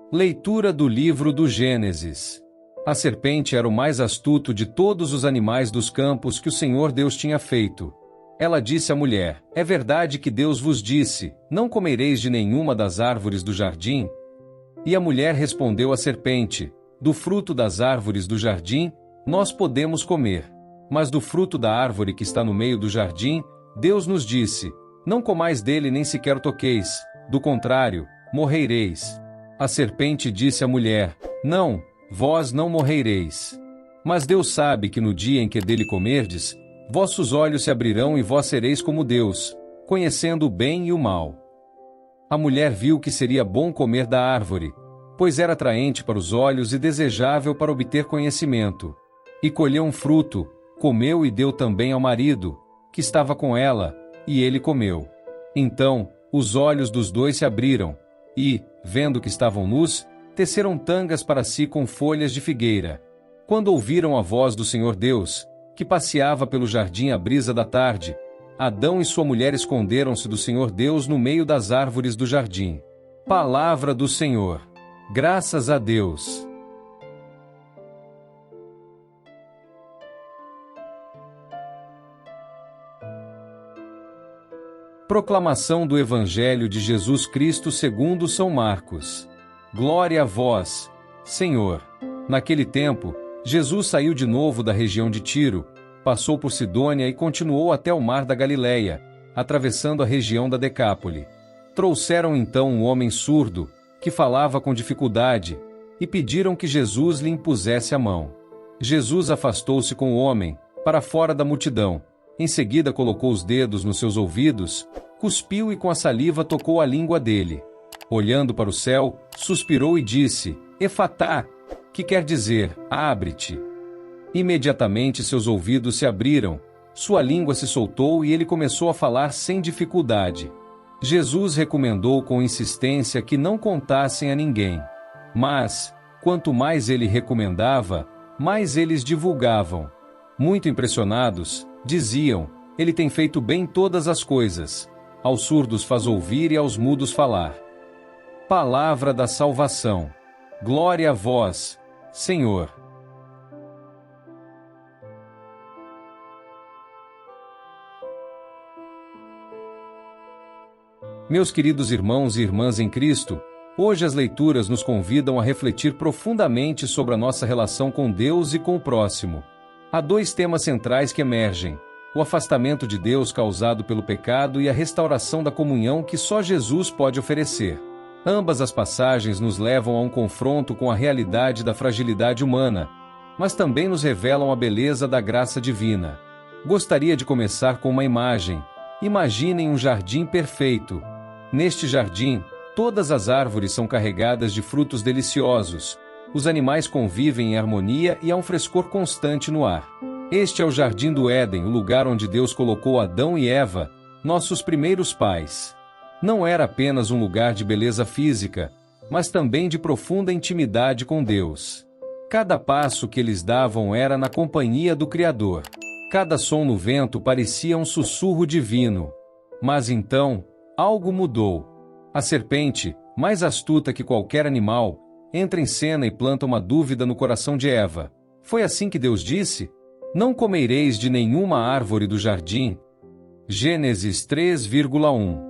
Leitura do livro do Gênesis. A serpente era o mais astuto de todos os animais dos campos que o Senhor Deus tinha feito. Ela disse à mulher: É verdade que Deus vos disse: Não comereis de nenhuma das árvores do jardim? E a mulher respondeu à serpente: Do fruto das árvores do jardim, nós podemos comer. Mas do fruto da árvore que está no meio do jardim, Deus nos disse: Não comais dele nem sequer o toqueis, do contrário, morrereis. A serpente disse à mulher: Não, vós não morrereis. Mas Deus sabe que no dia em que dele comerdes, vossos olhos se abrirão e vós sereis como Deus, conhecendo o bem e o mal. A mulher viu que seria bom comer da árvore, pois era atraente para os olhos e desejável para obter conhecimento. E colheu um fruto, comeu e deu também ao marido, que estava com ela, e ele comeu. Então, os olhos dos dois se abriram, e, vendo que estavam nus, teceram tangas para si com folhas de figueira. Quando ouviram a voz do Senhor Deus, que passeava pelo jardim à brisa da tarde, Adão e sua mulher esconderam-se do Senhor Deus no meio das árvores do jardim. Palavra do Senhor. Graças a Deus. Proclamação do Evangelho de Jesus Cristo segundo São Marcos. Glória a vós, Senhor. Naquele tempo, Jesus saiu de novo da região de Tiro, passou por Sidônia e continuou até o mar da Galileia, atravessando a região da Decápole. Trouxeram então um homem surdo, que falava com dificuldade, e pediram que Jesus lhe impusesse a mão. Jesus afastou-se com o homem, para fora da multidão. Em seguida colocou os dedos nos seus ouvidos, cuspiu e com a saliva tocou a língua dele. Olhando para o céu, suspirou e disse: Efatá, que quer dizer, abre-te. Imediatamente seus ouvidos se abriram, sua língua se soltou e ele começou a falar sem dificuldade. Jesus recomendou com insistência que não contassem a ninguém. Mas, quanto mais ele recomendava, mais eles divulgavam. Muito impressionados, diziam: Ele tem feito bem todas as coisas. Aos surdos faz ouvir e aos mudos falar. Palavra da salvação. Glória a vós, Senhor. Meus queridos irmãos e irmãs em Cristo, hoje as leituras nos convidam a refletir profundamente sobre a nossa relação com Deus e com o próximo. Há dois temas centrais que emergem: o afastamento de Deus causado pelo pecado e a restauração da comunhão que só Jesus pode oferecer. Ambas as passagens nos levam a um confronto com a realidade da fragilidade humana, mas também nos revelam a beleza da graça divina. Gostaria de começar com uma imagem. Imaginem um jardim perfeito. Neste jardim, todas as árvores são carregadas de frutos deliciosos. Os animais convivem em harmonia e há um frescor constante no ar. Este é o Jardim do Éden, o lugar onde Deus colocou Adão e Eva, nossos primeiros pais. Não era apenas um lugar de beleza física, mas também de profunda intimidade com Deus. Cada passo que eles davam era na companhia do Criador. Cada som no vento parecia um sussurro divino. Mas então, algo mudou. A serpente, mais astuta que qualquer animal, entra em cena e planta uma dúvida no coração de Eva. Foi assim que Deus disse: Não comereis de nenhuma árvore do jardim. Gênesis 3,1.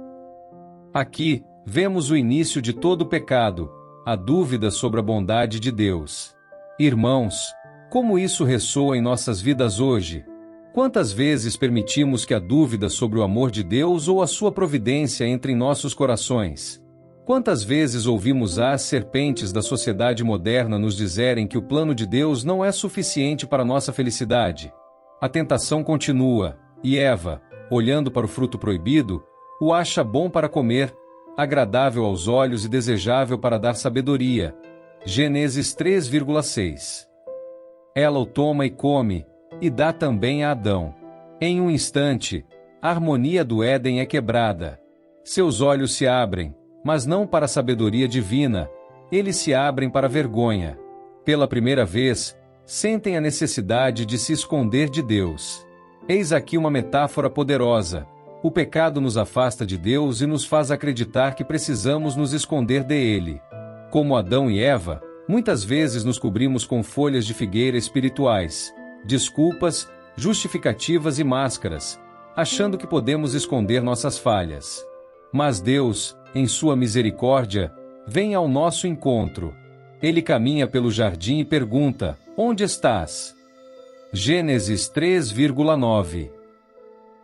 Aqui, vemos o início de todo o pecado, a dúvida sobre a bondade de Deus. Irmãos, como isso ressoa em nossas vidas hoje? Quantas vezes permitimos que a dúvida sobre o amor de Deus ou a sua providência entre em nossos corações? Quantas vezes ouvimos as serpentes da sociedade moderna nos dizerem que o plano de Deus não é suficiente para nossa felicidade? A tentação continua, e Eva, olhando para o fruto proibido, o acha bom para comer, agradável aos olhos e desejável para dar sabedoria. Gênesis 3,6. Ela o toma e come, e dá também a Adão. Em um instante, a harmonia do Éden é quebrada. Seus olhos se abrem, mas não para a sabedoria divina, eles se abrem para a vergonha. Pela primeira vez, sentem a necessidade de se esconder de Deus. Eis aqui uma metáfora poderosa. O pecado nos afasta de Deus e nos faz acreditar que precisamos nos esconder dele. Como Adão e Eva, muitas vezes nos cobrimos com folhas de figueira espirituais, desculpas, justificativas e máscaras, achando que podemos esconder nossas falhas. Mas Deus, em sua misericórdia, vem ao nosso encontro. Ele caminha pelo jardim e pergunta: onde estás? Gênesis 3,9.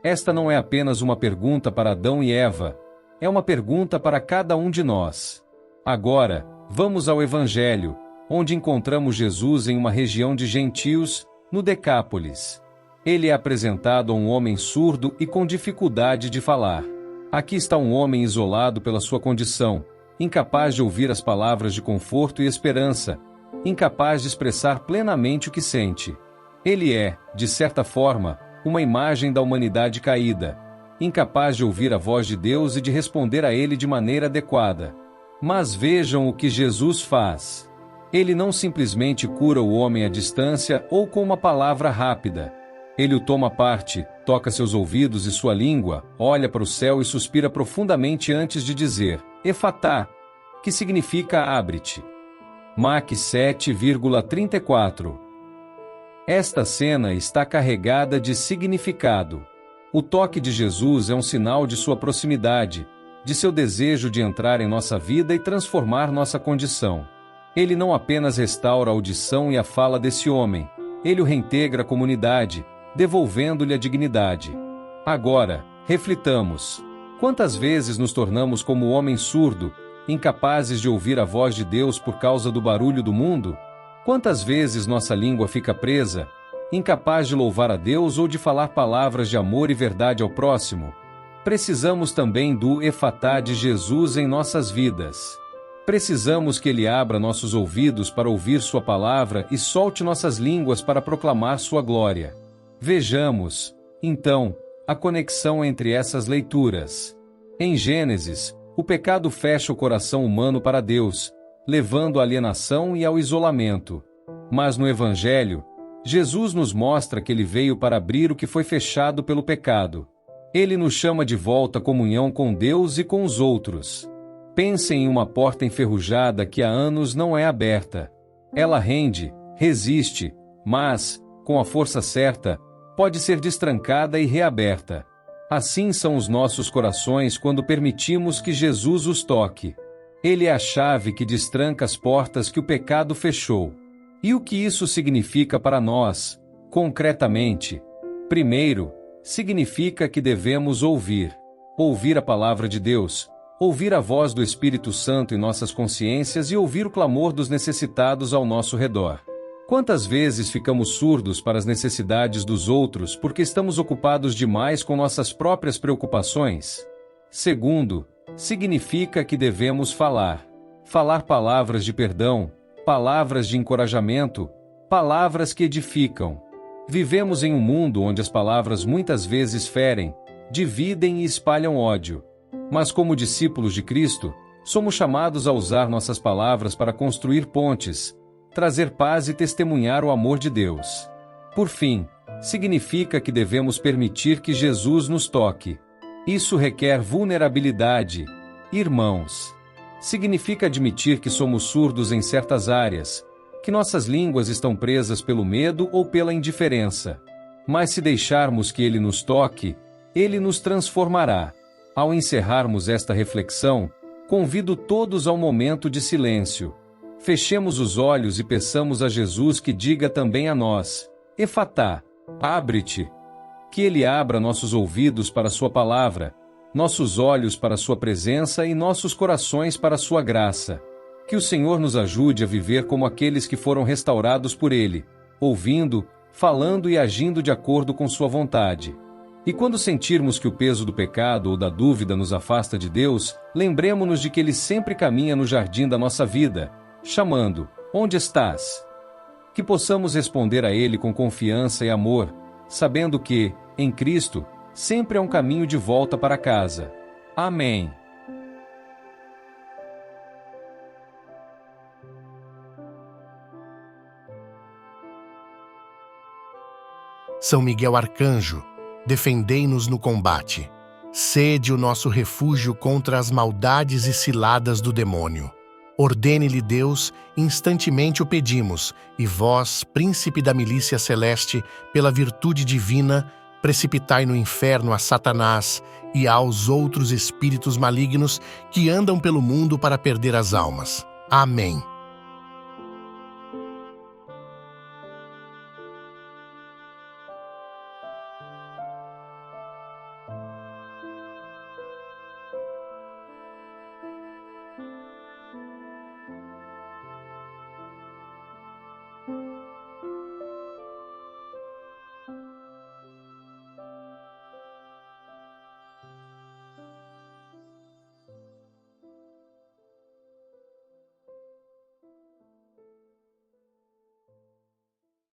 Esta não é apenas uma pergunta para Adão e Eva, é uma pergunta para cada um de nós. Agora, vamos ao Evangelho, onde encontramos Jesus em uma região de gentios, no Decápolis. Ele é apresentado a um homem surdo e com dificuldade de falar. Aqui está um homem isolado pela sua condição, incapaz de ouvir as palavras de conforto e esperança, incapaz de expressar plenamente o que sente. Ele é, de certa forma, uma imagem da humanidade caída, incapaz de ouvir a voz de Deus e de responder a ele de maneira adequada. Mas vejam o que Jesus faz. Ele não simplesmente cura o homem à distância ou com uma palavra rápida. Ele o toma à parte, toca seus ouvidos e sua língua, olha para o céu e suspira profundamente antes de dizer, Efatá, que significa abre-te. Mac 7,34. Esta cena está carregada de significado. O toque de Jesus é um sinal de sua proximidade, de seu desejo de entrar em nossa vida e transformar nossa condição. Ele não apenas restaura a audição e a fala desse homem, ele o reintegra à comunidade, devolvendo-lhe a dignidade. Agora, reflitamos. Quantas vezes nos tornamos como o homem surdo, incapazes de ouvir a voz de Deus por causa do barulho do mundo? Quantas vezes nossa língua fica presa, incapaz de louvar a Deus ou de falar palavras de amor e verdade ao próximo? Precisamos também do Efatá de Jesus em nossas vidas. Precisamos que Ele abra nossos ouvidos para ouvir Sua palavra e solte nossas línguas para proclamar Sua glória. Vejamos, então, a conexão entre essas leituras. Em Gênesis, o pecado fecha o coração humano para Deus, levando à alienação e ao isolamento. Mas no Evangelho, Jesus nos mostra que Ele veio para abrir o que foi fechado pelo pecado. Ele nos chama de volta à comunhão com Deus e com os outros. Pensem em uma porta enferrujada que há anos não é aberta. Ela rende, resiste, mas, com a força certa, pode ser destrancada e reaberta. Assim são os nossos corações quando permitimos que Jesus os toque. Ele é a chave que destranca as portas que o pecado fechou. E o que isso significa para nós, concretamente? Primeiro, significa que devemos ouvir. Ouvir a palavra de Deus, ouvir a voz do Espírito Santo em nossas consciências e ouvir o clamor dos necessitados ao nosso redor. Quantas vezes ficamos surdos para as necessidades dos outros porque estamos ocupados demais com nossas próprias preocupações? Segundo, significa que devemos falar. Falar palavras de perdão, palavras de encorajamento, palavras que edificam. Vivemos em um mundo onde as palavras muitas vezes ferem, dividem e espalham ódio. Mas como discípulos de Cristo, somos chamados a usar nossas palavras para construir pontes, trazer paz e testemunhar o amor de Deus. Por fim, significa que devemos permitir que Jesus nos toque. Isso requer vulnerabilidade, irmãos. Significa admitir que somos surdos em certas áreas, que nossas línguas estão presas pelo medo ou pela indiferença. Mas se deixarmos que Ele nos toque, Ele nos transformará. Ao encerrarmos esta reflexão, convido todos ao momento de silêncio. Fechemos os olhos e peçamos a Jesus que diga também a nós, Efatá, abre-te. Que Ele abra nossos ouvidos para Sua palavra, nossos olhos para Sua presença e nossos corações para Sua graça. Que o Senhor nos ajude a viver como aqueles que foram restaurados por Ele, ouvindo, falando e agindo de acordo com Sua vontade. E quando sentirmos que o peso do pecado ou da dúvida nos afasta de Deus, lembremo-nos de que Ele sempre caminha no jardim da nossa vida, chamando, onde estás? Que possamos responder a Ele com confiança e amor, sabendo que, em Cristo, sempre há um caminho de volta para casa. Amém. São Miguel Arcanjo, defendei-nos no combate. Sede o nosso refúgio contra as maldades e ciladas do demônio. Ordene-lhe Deus, instantemente o pedimos, e vós, príncipe da milícia celeste, pela virtude divina, precipitai no inferno a Satanás e aos outros espíritos malignos que andam pelo mundo para perder as almas. Amém.